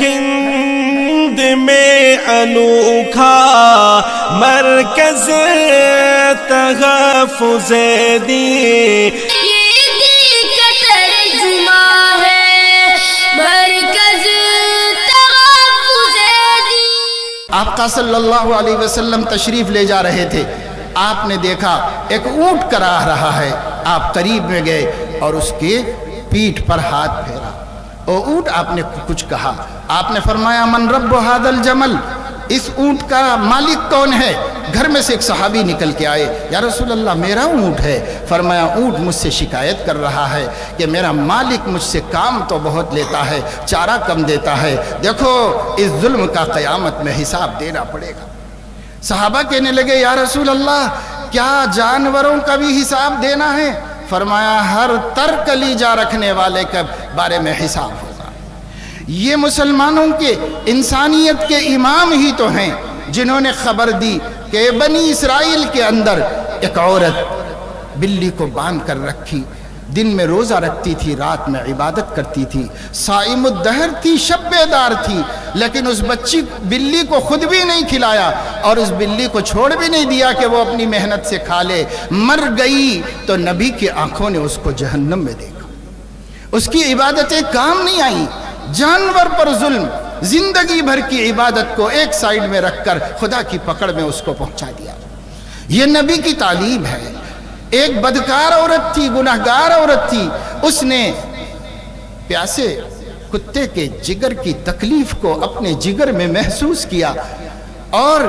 ہند میں انوکھا مرکز تحفظ دین، یہ دین کا ترجمہ ہے مرکز تحفظ دین۔ آقا صلی اللہ علیہ وسلم تشریف لے جا رہے تھے، آپ نے دیکھا ایک اونٹ کراہ رہا ہے، آپ قریب میں گئے اور اس کے پیٹھ پر ہاتھ پھیرا۔ او اونٹ، آپ نے کچھ کہا، آپ نے فرمایا من رب ھذا الجمل، اس اونٹ کا مالک کون ہے؟ گھر میں سے ایک صحابی نکل کے آئے، یا رسول اللہ میرا اونٹ ہے۔ فرمایا اونٹ مجھ سے شکایت کر رہا ہے کہ میرا مالک مجھ سے کام تو بہت لیتا ہے، چارہ کم دیتا ہے، دیکھو اس ظلم کا قیامت میں حساب دینا پڑے گا۔ صحابہ کہنے لگے یا رسول اللہ کیا جانوروں کا بھی حساب دینا ہے؟ فرمایا ہر کلیجا رکھنے والے کے بارے میں حساب ہوگا۔ یہ مسلمانوں کے انسانیت کے امام ہی تو ہیں جنہوں نے خبر دی کہ بنی اسرائیل کے اندر ایک عورت بلی کو باندھ کر رکھی، دن میں روزہ رکھتی تھی، رات میں عبادت کرتی تھی، صائم الدہر تھی، شب بیدار تھی، لیکن اس بچی بلی کو خود بھی نہیں کھلایا اور اس بلی کو چھوڑ بھی نہیں دیا کہ وہ اپنی محنت سے کھا لے، مر گئی تو نبی کی آنکھوں نے اس کو جہنم میں دیکھا۔ اس کی عبادتیں کام نہیں آئیں، جانور پر ظلم، زندگی بھر کی عبادت کو ایک سائیڈ میں رکھ کر خدا کی پکڑ میں اس کو پہنچا دیا۔ یہ نبی کی تعلیم ہے۔ ایک بدکار عورت تھی، گناہگار عورت تھی، اس نے پیاسے کتے کے جگر کی تکلیف کو اپنے جگر میں محسوس کیا اور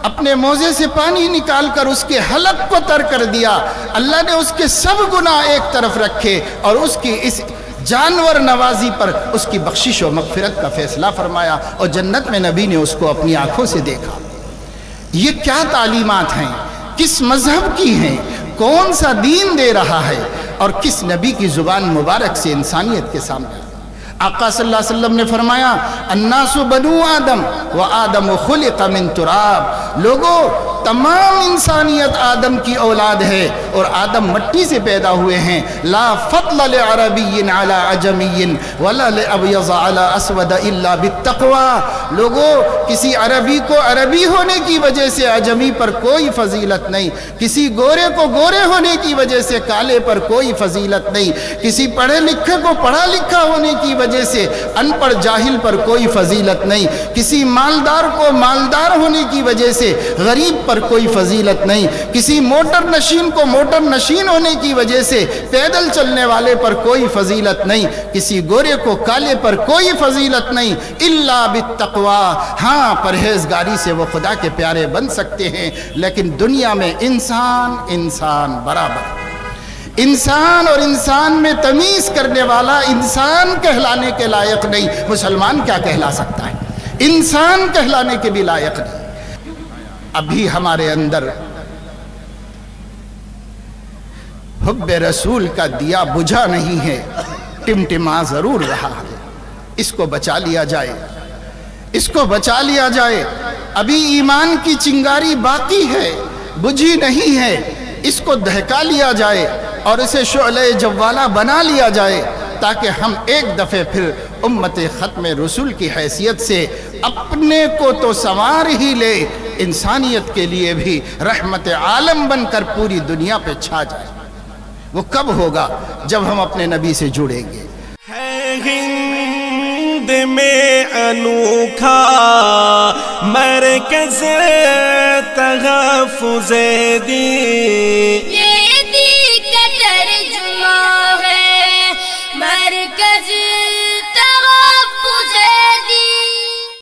اپنے موزے سے پانی نکال کر اس کے حلق کو تر کر دیا۔ اللہ نے اس کے سب گناہ ایک طرف رکھے اور اس کی اس جانور نوازی پر اس کی بخشش و مغفرت کا فیصلہ فرمایا، اور جنت میں نبی نے اس کو اپنی آنکھوں سے دیکھا۔ یہ کیا تعلیمات ہیں؟ کس مذہب کی ہیں؟ کون سا دین دے رہا ہے اور کس نبی کی زبان مبارک سے انسانیت کے سامنے؟ آقا صلی اللہ علیہ وسلم نے فرمایا الناس بنو آدم و آدم خلق من تراب، لوگو تمام انسانیت آدم کی اولاد ہے اور آدم مٹی سے پیدا ہوئے ہیں۔ لا فضل لعربی علی عجمی ولا لابیض علی اسود الا بالتقوی، لوگو کسی عربی کو عربی ہونے کی وجہ سے عجمی پر کوئی فضیلت نہیں، کسی گورے کو گورے ہونے کی وجہ سے کالے پر کوئی فضیلت نہیں، کسی پڑھے لکھے کو پڑھا لکھا ہونے کی وجہ سے ان پڑھ جاہل پر کوئی فضیلت نہیں، کسی مالدار کو مالدار ہونے کی وجہ سے غریب پر کوئی فضیلت نہیں، کسی موٹر نشین کو موٹر نشین ہونے کی وجہ سے پیدل چلنے والے پر کوئی فضیلت نہیں، کسی گورے کو کالے پر کوئی فضیلت نہیں، الا بالتقوی، ہاں پرہیزگاری سے وہ خدا کے پیارے بن سکتے ہیں۔ لیکن دنیا میں انسان برابر، انسان اور انسان میں تمیز کرنے والا انسان کہلانے کے لائق نہیں، مسلمان کیا کہلا سکتا ہے؟ انسان کہلانے کے بھی لائق نہیں۔ ابھی ہمارے اندر حب رسول کا دیا بجھا نہیں ہے، ٹمٹما ضرور رہا ہے، اس کو بچا لیا جائے، اس کو بچا لیا جائے۔ ابھی ایمان کی چنگاری باقی ہے، بجھی نہیں ہے، اس کو دہکا لیا جائے اور اسے شعلہ جوالہ بنا لیا جائے تاکہ ہم ایک دفعہ پھر امت ختم رسول کی حیثیت سے اپنے کو تو سنوار ہی لے، انسانیت کے لیے بھی رحمت عالم بن کر پوری دنیا پہ چھا جائے۔ وہ کب ہوگا؟ جب ہم اپنے نبی سے جڑیں گے۔ ہے ہند میں انوکھا مرکز تحفظ دین، یہ دین کا ترجمہ ہے مرکز